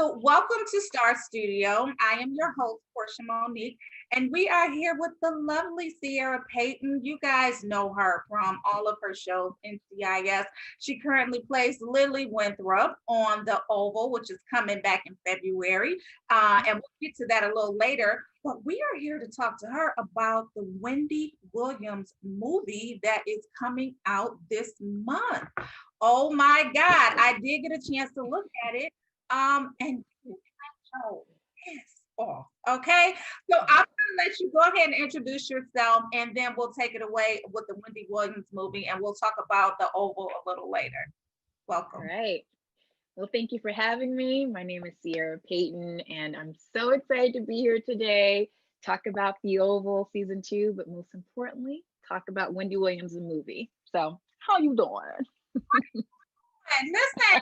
So, welcome to Star Studio. I am your host, Portia Monique, and we are here with the lovely Ciera Payton. You guys know her from all of her shows in CIS. She currently plays Lily Winthrop on The Oval, which is coming back in February. And we'll get to that a little later. But we are here to talk to her about the Wendy Williams movie that is coming out this month. Oh my God, I did get a chance to look at it. And show this off. Okay. So I'm gonna let you go ahead and introduce yourself, and then we'll take it away with the Wendy Williams movie, and we'll talk about the Oval a little later. All Welcome. right. Well, thank you for having me. My name is Ciera Payton, and I'm so excited to be here today. Talk about the Oval season 2, but most importantly, talk about Wendy Williams, the movie. So, how you doing? And listen,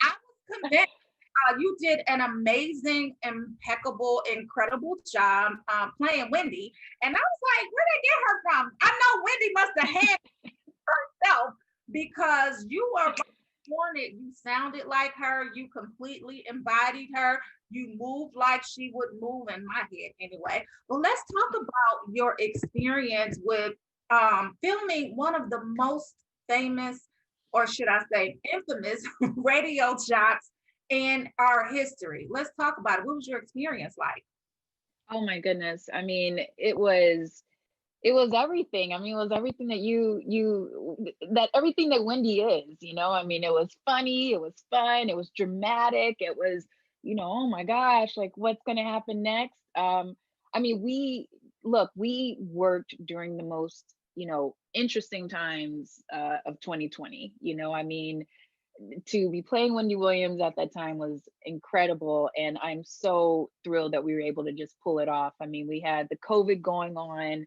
I was convinced you did an amazing, impeccable, incredible job playing Wendy. And I was like, where did I get her from? I know Wendy must have had herself because you were on it. You sounded like her. You completely embodied her. You moved like she would move in my head anyway. Well, let's talk about your experience with filming one of the most famous, or should I say, infamous radio shots in our history. Let's talk about it. What was your experience like? Oh my goodness. I mean, it was everything. I mean, it was everything that everything that Wendy is, I mean, it was funny, it was fun, it was dramatic, it was, oh my gosh, like what's going to happen next? I mean, we worked during the most, interesting times of 2020, I mean, to be playing Wendy Williams at that time was incredible. And I'm so thrilled that we were able to just pull it off. I mean, we had the COVID going on.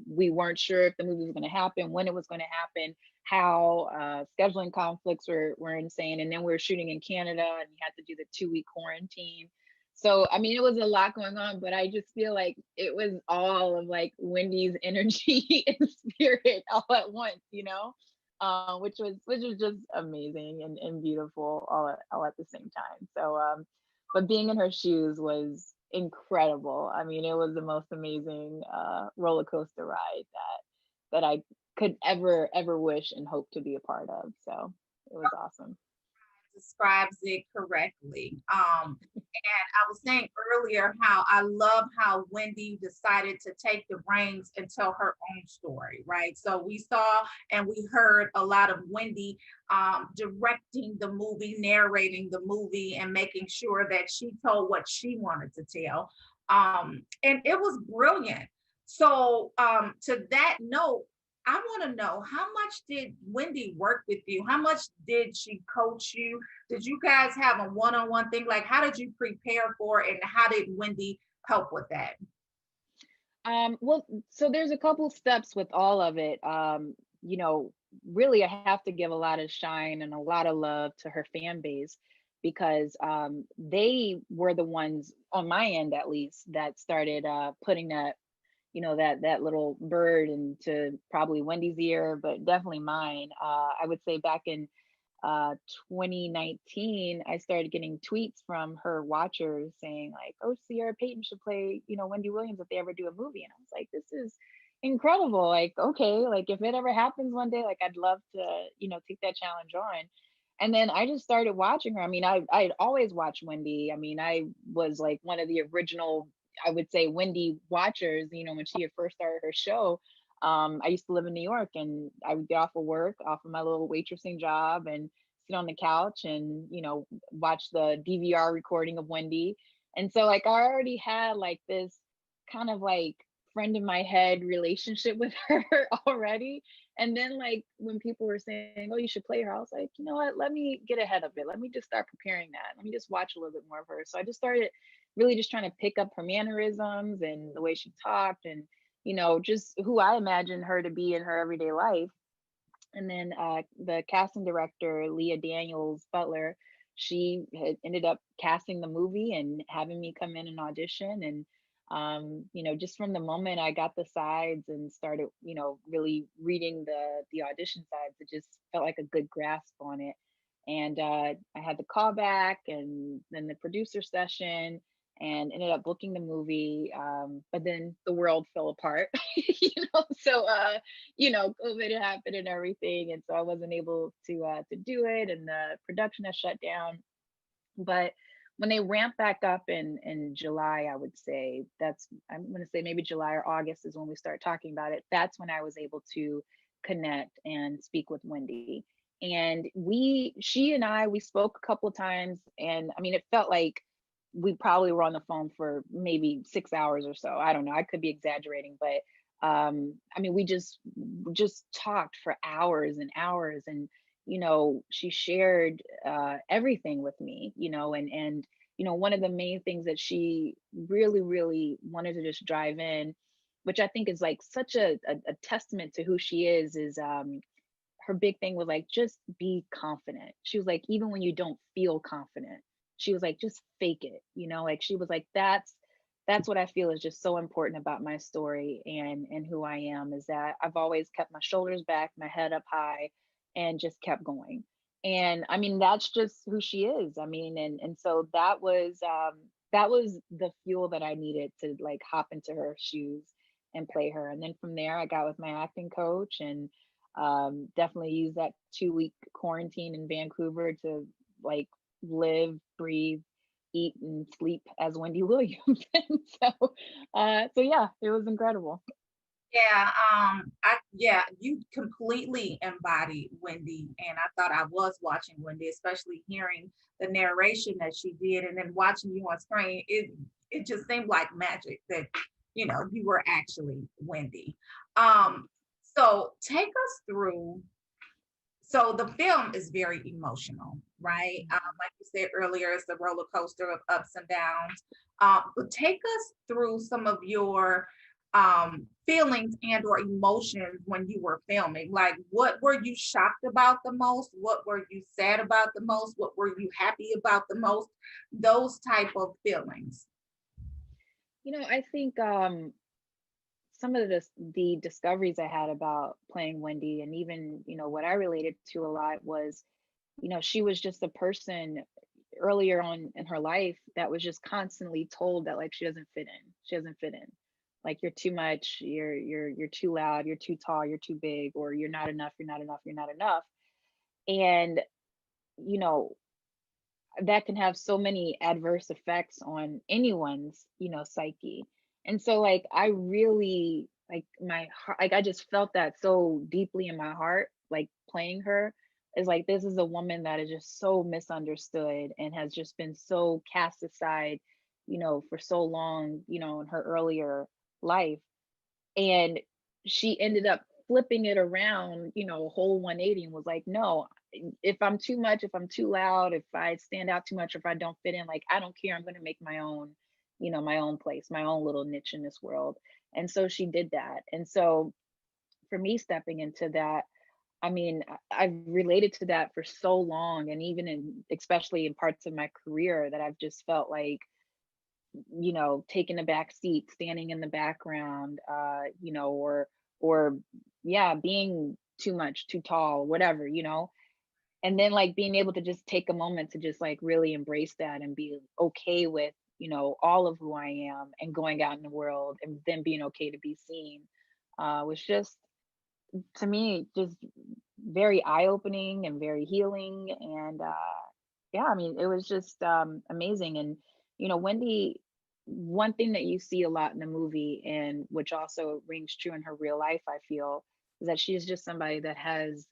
We weren't sure if the movie was going to happen, when it was going to happen, how scheduling conflicts were insane. And then we were shooting in Canada and we had to do the 2-week quarantine. So, I mean, it was a lot going on, but I just feel like it was all of like Wendy's energy and spirit all at once, which was just amazing and beautiful all at the same time. So, but being in her shoes was incredible. I mean, it was the most amazing roller coaster ride that I could ever wish and hope to be a part of. So it was awesome. Describes it correctly. And I was saying earlier how I love how Wendy decided to take the reins and tell her own story, right? So we saw and we heard a lot of Wendy directing the movie, narrating the movie, and making sure that she told what she wanted to tell. And it was brilliant. So, to that note, I want to know, how much did Wendy work with you? How much did she coach you? Did you guys have a one-on-one thing? Like, how did you prepare for it, and how did Wendy help with that? Well, so there's a couple steps with all of it. You know, really, I have to give a lot of shine and a lot of love to her fan base because they were the ones on my end, at least, that started putting that little bird into probably Wendy's ear, but definitely mine. I would say back in 2019, I started getting tweets from her watchers saying like, "Oh, Ciera Payton should play, Wendy Williams if they ever do a movie." And I was like, "This is incredible! Like, okay, like if it ever happens one day, like I'd love to, take that challenge on." And then I just started watching her. I mean, I'd always watched Wendy. I mean, I was like one of the original, I would say, Wendy watchers, when she had first started her show. I used to live in New York and I would get off of work, off of my little waitressing job, and sit on the couch and, watch the DVR recording of Wendy. And so like I already had like this kind of like friend in my head relationship with her already. And then like when people were saying, "Oh, you should play her," I was like, you know what, let me get ahead of it. Let me just start preparing that. Let me just watch a little bit more of her. So I just started really just trying to pick up her mannerisms and the way she talked and, just who I imagine her to be in her everyday life. And then the casting director, Leah Daniels Butler, she had ended up casting the movie and having me come in and audition. And, just from the moment I got the sides and started, really reading the audition sides, it just felt like a good grasp on it. And I had the call back and then the producer session and ended up booking the movie. But then the world fell apart, so, COVID happened and everything. And so I wasn't able to do it, and the production has shut down. But when they ramp back up in July, I would say I'm going to say maybe July or August is when we start talking about it. That's when I was able to connect and speak with Wendy. And she and we spoke a couple of times, and I mean, it felt like we probably were on the phone for maybe 6 hours or so. I don't know. I could be exaggerating, but I mean, we just talked for hours and hours, and she shared everything with me, and one of the main things that she really, really wanted to just drive in, which I think is like such a testament to who she is her big thing was like, just be confident. She was like, even when you don't feel confident, she was like, just fake it, like she was like, that's what I feel is just so important about my story and who I am, is that I've always kept my shoulders back, my head up high, and just kept going. And I mean, that's just who she is. I mean, and so that was the fuel that I needed to like hop into her shoes and play her. And then from there I got with my acting coach, and definitely used that 2-week quarantine in Vancouver to like live, breathe, eat, and sleep as Wendy Williams. And so yeah, it was incredible. Yeah, you completely embodied Wendy, and I thought I was watching Wendy, especially hearing the narration that she did, and then watching you on screen. It just seemed like magic that you were actually Wendy. So take us through. So the film is very emotional, right? Like you said earlier, it's a roller coaster of ups and downs. But take us through some of your feelings and or emotions when you were filming. Like, what were you shocked about the most? What were you sad about the most? What were you happy about the most? Those type of feelings. I think some of the discoveries I had about playing Wendy, and even what I related to a lot was, she was just a person earlier on in her life that was just constantly told that like she doesn't fit in. She doesn't fit in. Like, you're too much, you're too loud, you're too tall, you're too big, or you're not enough, you're not enough, you're not enough. And you know that can have so many adverse effects on anyone's psyche. And so like I really like my heart, like I just felt that so deeply in my heart, like playing her, is like, this is a woman that is just so misunderstood and has just been so cast aside for so long in her earlier life. And she ended up flipping it around, a whole 180, and was like, no, if I'm too much, if I'm too loud, if I stand out too much, if I don't fit in, like, I don't care. I'm going to make my own, my own place, my own little niche in this world. And so she did that. And so for me, stepping into that, I mean, I've related to that for so long. And even especially in parts of my career, that I've just felt like, taking a back seat, standing in the background, or yeah, being too much, too tall, whatever, and then like being able to just take a moment to just like really embrace that and be okay with, all of who I am, and going out in the world and then being okay to be seen, was just, to me, just very eye-opening and very healing. And yeah, I mean, it was just amazing. And Wendy, one thing that you see a lot in the movie, and which also rings true in her real life, I feel, is that she is just somebody that has,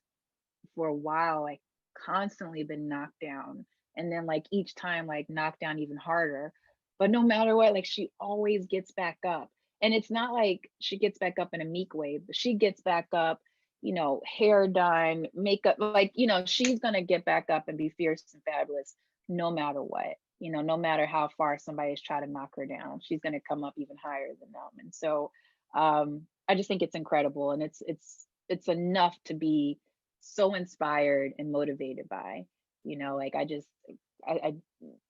for a while, like constantly been knocked down, and then like each time like knocked down even harder. But no matter what, like she always gets back up. And it's not like she gets back up in a meek way, but she gets back up, hair done, makeup, like, she's gonna get back up and be fierce and fabulous no matter what. No matter how far somebody's trying to knock her down, she's gonna come up even higher than them. And so I just think it's incredible, and it's enough to be so inspired and motivated by. Like I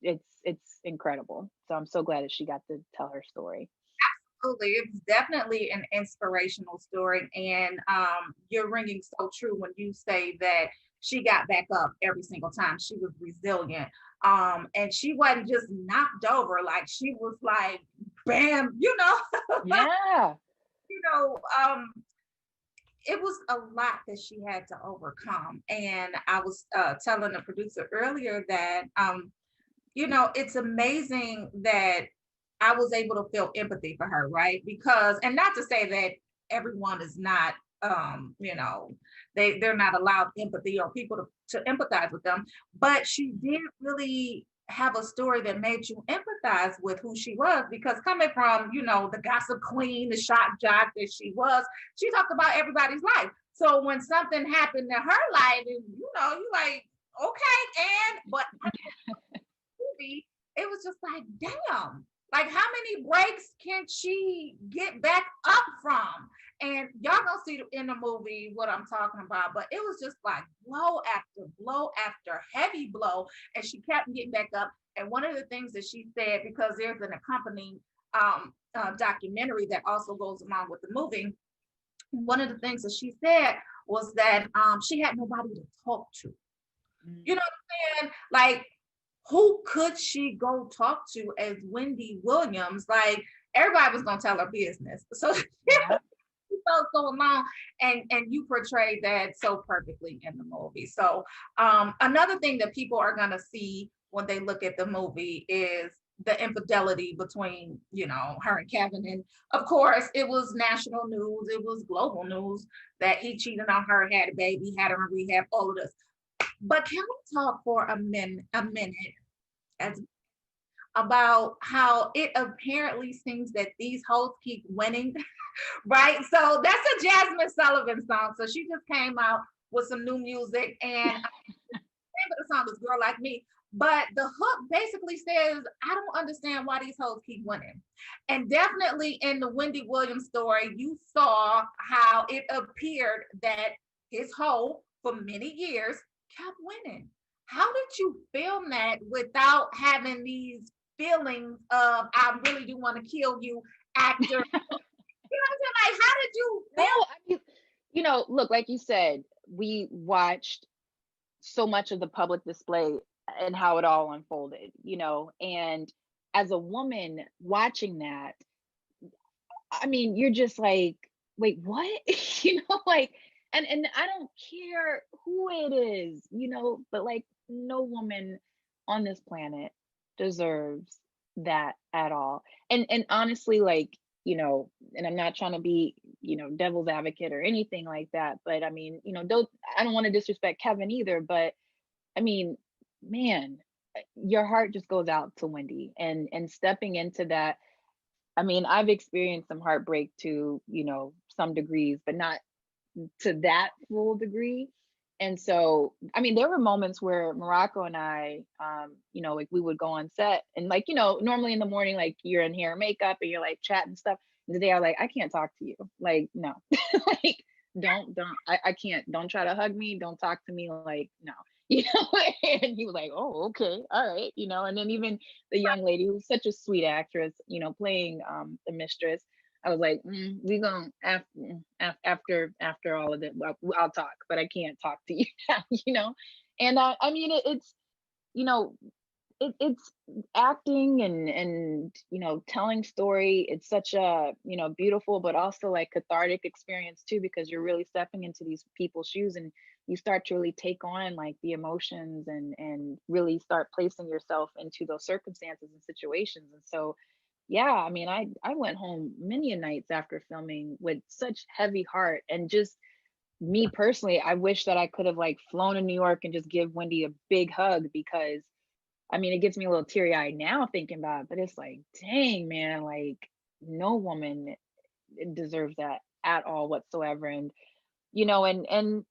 it's incredible. So I'm so glad that she got to tell her story. Absolutely. It's definitely an inspirational story. And you're ringing so true when you say that she got back up every single time. She was resilient. And she wasn't just knocked over, like she was like, bam, Yeah. you know, it was a lot that she had to overcome. And I was telling the producer earlier that, it's amazing that I was able to feel empathy for her, right? Because, and not to say that everyone is not, they're not allowed empathy or people to empathize with them, but she did really have a story that made you empathize with who she was, because coming from, the gossip queen, the shock jock that she was, she talked about everybody's life. So when something happened in her life, and you like, okay, but movie, it was just like, damn, like how many breaks can she get back up from? And y'all gonna see in the movie what I'm talking about, but it was just like blow after blow after heavy blow, and she kept getting back up. And one of the things that she said, because there's an accompanying documentary that also goes along with the movie, one of the things that she said was that she had nobody to talk to. You know what I'm saying? Like, who could she go talk to as Wendy Williams? Like, everybody was gonna tell her business. So she felt so alone, and you portrayed that so perfectly in the movie. So another thing that people are gonna see when they look at the movie is the infidelity between, her and Kevin. And of course, it was national news, it was global news that he cheated on her, had a baby, had her in rehab, all of this. But can we talk for a minute as about how it apparently seems that these hoes keep winning, right? So that's a Jasmine Sullivan song. So she just came out with some new music, and the name of the song is Girl Like Me. But the hook basically says, I don't understand why these hoes keep winning. And definitely in the Wendy Williams story, you saw how it appeared that his hoe for many years kept winning. How did you film that without having these feelings of I really do want to kill you actor? You know what I'm saying? Like, how did you film? No, look, like you said, we watched so much of the public display and how it all unfolded, and as a woman watching that, I mean, you're just like, wait, what? Like, and I don't care who it is, but like no woman on this planet deserves that at all. And honestly, like, and I'm not trying to be, devil's advocate or anything like that, but I mean, I don't want to disrespect Kevin either, but I mean, man, your heart just goes out to Wendy, and stepping into that. I mean, I've experienced some heartbreak to, some degrees, but not to that full degree. And so, I mean, there were moments where Morocco and I, like we would go on set and like, normally in the morning, like you're in hair and makeup and you're like chatting stuff. And today I was like, I can't talk to you. Like, no, like, I can't, don't try to hug me. Don't talk to me. Like, no, and he was like, oh, okay. All right. And then even the young lady who's such a sweet actress, playing the mistress, I was like, we gonna after all of it, I'll talk, but I can't talk to you now. And I mean, it's it's acting and telling story. It's such a beautiful, but also like cathartic experience too, because you're really stepping into these people's shoes, and you start to really take on like the emotions and really start placing yourself into those circumstances and situations. And so yeah, I mean, I went home many a nights after filming with such heavy heart, and just me personally, I wish that I could have like flown to New York and just give Wendy a big hug, because I mean, it gets me a little teary eyed now thinking about it, but it's like, dang, man, like no woman deserves that at all whatsoever. And, and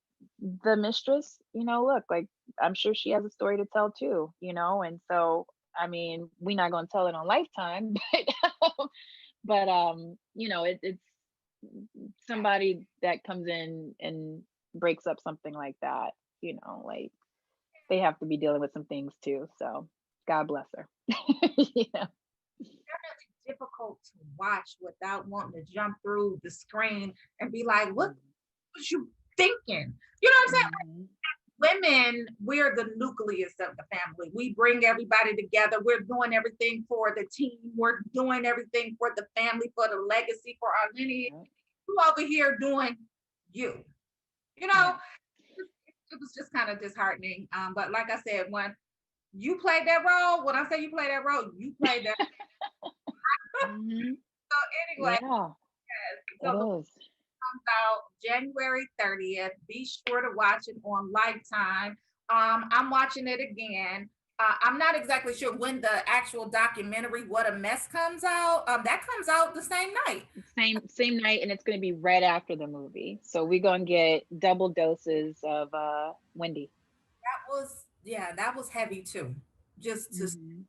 the mistress, look, like I'm sure she has a story to tell too, and so, I mean, we're not going to tell it on Lifetime, but it's somebody that comes in and breaks up something like that, like they have to be dealing with some things too. So God bless her. Yeah. Definitely difficult to watch without wanting to jump through the screen and be like, what was you thinking? You know what I'm saying? Mhm. women, we're the nucleus of the family. We bring everybody together. We're doing everything for the team. We're doing everything for the family, for the legacy, for our lineage. Yeah. You over here doing you. You know, Yeah. it was just kind of disheartening. But like I said, when you played that role, when I say you play that role, you played that. Mhm. So anyway, Yeah, it so the is. comes out January 30th. Be sure to watch it on Lifetime. I'm watching it again. I'm not exactly sure when the actual documentary "What a Mess" comes out. That comes out the same night. Same night, and it's going to be right after the movie. So we're going to get double doses of Wendy. That was, yeah, that was heavy too. Just to, Hmm.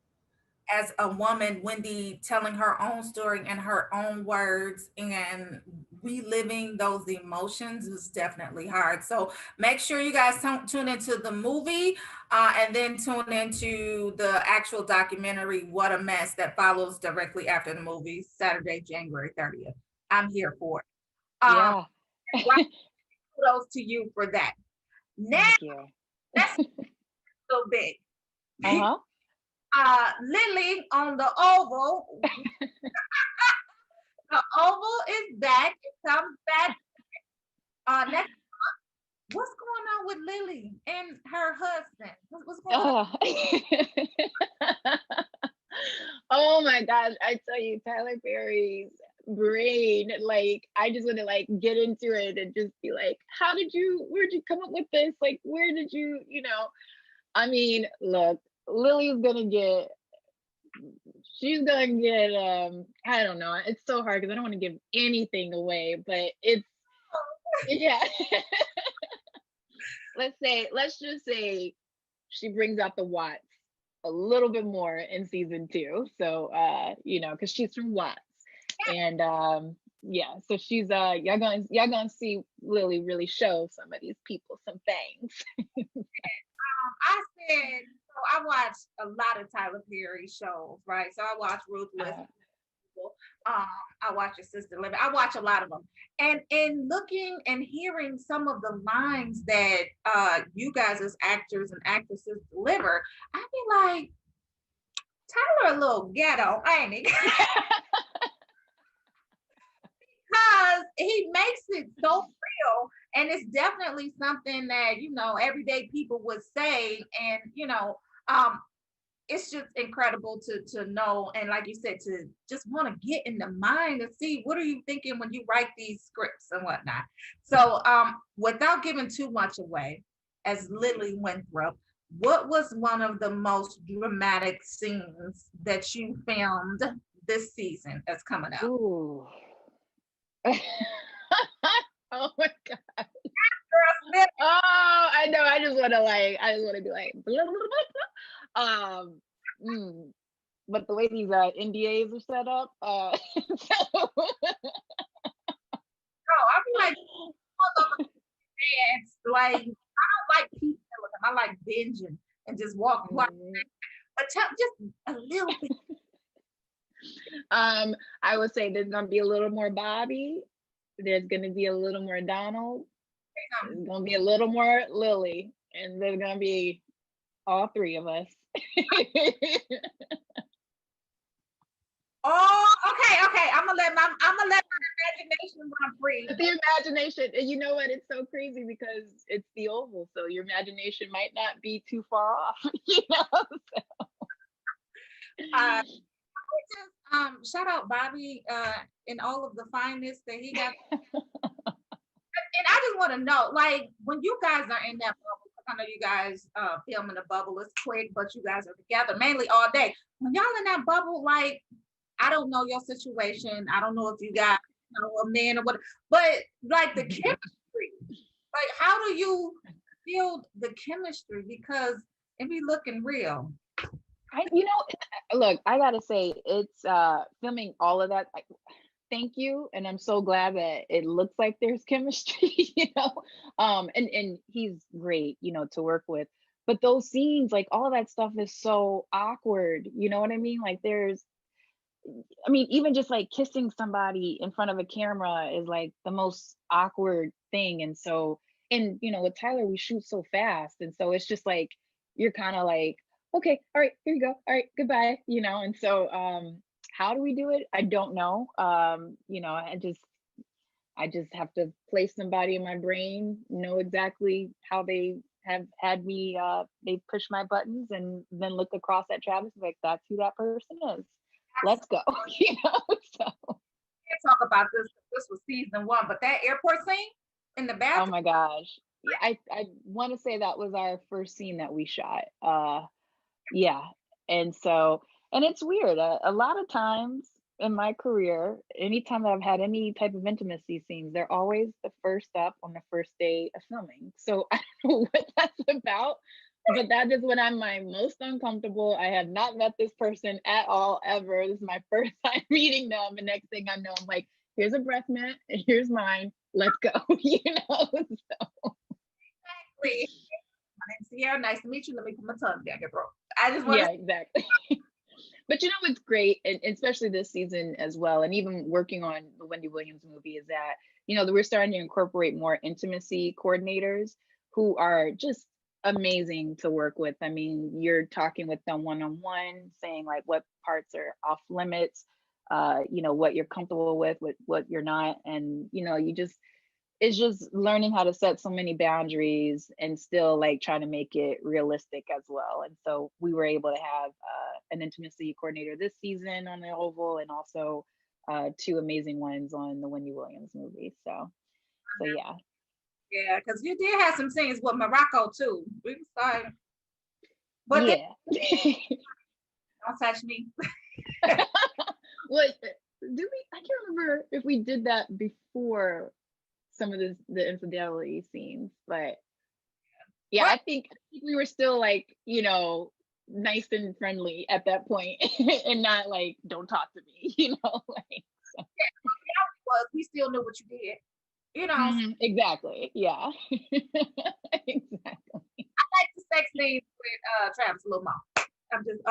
as a woman, Wendy telling her own story in her own words and reliving those emotions is definitely hard. So make sure you guys tune into the movie and then tune into the actual documentary, What a Mess, that follows directly after the movie, Saturday, January 30th. I'm here for it. Yeah. Kudos to you for that. Now, Thank you. that's a little big. Uh-huh. Lily on the Oval. The Oval is back. It comes back next. What's going on with Lily and her husband? What's going on? Oh. Oh my gosh, I tell you, Tyler Perry's brain, like I just want to like get into it and just be like, where'd you come up with this? Like, where did I mean, look, Lily's gonna get she's gonna get I don't know. It's so hard because I don't want to give anything away, but it's yeah. Let's just say she brings out the Watts a little bit more in season 2. So because she's from Watts. And yeah, so she's y'all gonna see Lily really show some of these people some things. I said, so I watched a lot of Tyler Perry shows, right? So I watched Ruthless. Um, I watch Your Sister Living. I watch a lot of them. And in looking and hearing some of the lines that you guys as actors and actresses deliver, I be like, Tyler a little ghetto, ain't he? Because he makes it so real. And it's definitely something that, everyday people would say. And, it's just incredible to know, and like you said, to just want to get in the mind and see what are you thinking when you write these scripts and whatnot. So without giving too much away, as Lily Winthrop, what was one of the most dramatic scenes that you filmed this season that's coming up? Ooh. Oh my god. Oh, I know. I just want to be like, blah, blah, blah. But the way these NDAs are set up, so I'm like, dance. Like, I don't like keep telling them. I like binging and just walking. But just a little bit. I would say there's gonna be a little more Bobby. There's gonna be a little more Donald. There's gonna be a little more Lily, and there's gonna be all three of us. Oh, okay. I'm gonna let my imagination run free. The imagination, and you know what? It's so crazy because it's the Oval, so your imagination might not be too far off. So. Shout out Bobby and all of the fineness that he got. And I just want to know, like, when you guys are in that bubble, I know you guys filming the bubble is quick, but you guys are together mainly all day. When y'all in that bubble, like, I don't know your situation. I don't know if you got a man or what, but like the chemistry, like how do you build the chemistry? Because it be looking real. Look, I gotta say, it's filming all of that. Thank you, and I'm so glad that it looks like there's chemistry. And he's great, to work with. But those scenes, like all of that stuff, is so awkward. You know what I mean? Like even just like kissing somebody in front of a camera is like the most awkward thing. And so and with Tyler, we shoot so fast, and so it's just like you're kind of like, okay, all right, here you go, all right, goodbye, and so how do we do it? I don't know. I just have to place somebody in my brain, know exactly how they have had me, they push my buttons, and then look across at Travis, like, that's who that person is. Let's go. So, Can't talk about this. This was season one, but that airport scene in the oh bathroom. my gosh. Yeah, I want to say that was our first scene that we shot. Yeah. And so, and it's weird. A lot of times in my career, anytime that I've had any type of intimacy scenes, they're always the first up on the first day of filming. So I don't know what that's about, but that is when I'm my most uncomfortable. I have not met this person at all, ever. This is my first time meeting them. And next thing I know, I'm like, here's a breath mint, and here's mine. Let's go. So, Exactly. My name's Ciera. Nice to meet you. Let me put my tongue down your throat. I just want yeah, to. exactly. But it's great, and especially this season as well. And even working on the Wendy Williams movie is that, that we're starting to incorporate more intimacy coordinators who are just amazing to work with. I mean, you're talking with them one-on-one, saying like what parts are off limits, what you're comfortable with what you're not. And, it's just learning how to set so many boundaries and still like trying to make it realistic as well. And so we were able to have an intimacy coordinator this season on the Oval, and also two amazing ones on the Wendy Williams movie. So yeah. Yeah, because you did have some scenes with Morocco too. We started, but they Yeah. don't touch me. Well, I can't remember if we did that before some of the infidelity scenes, but yeah, What? I think we were still like, nice and friendly at that point, and not like, don't talk to me, like, so. Was we still knew what you did. Exactly. Yeah. Exactly. Like the sex scenes with Travis a little more. I'm just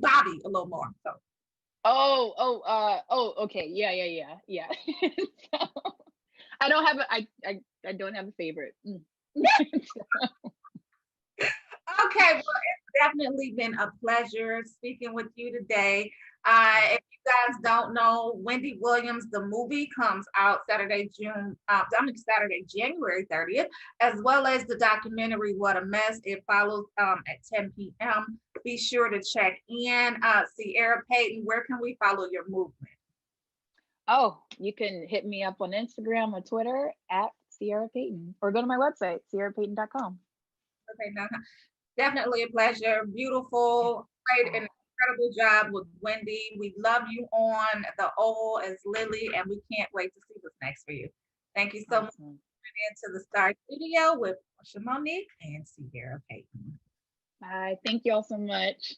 Bobby a little more. So Okay. Yeah. So, I don't have I don't have a favorite. okay, well, it's definitely been a pleasure speaking with you today. If you guys don't know, Wendy Williams, the movie comes out Saturday, January 30th, as well as the documentary What a Mess. It follows at 10 p.m. Be sure to check in. Ciera Payton, where can we follow your movement? Oh, you can hit me up on Instagram or Twitter at Ciera Payton, or go to my website, CieraPayton.com. Okay, now, definitely a pleasure. Beautiful, great, and incredible job with Wendy. We love you on the Oval as Lily, and we can't wait to see what's next for you. Thank you so much for tuning into the Star Studio with Portia Monique and Ciera Payton. Bye. Thank you all so much.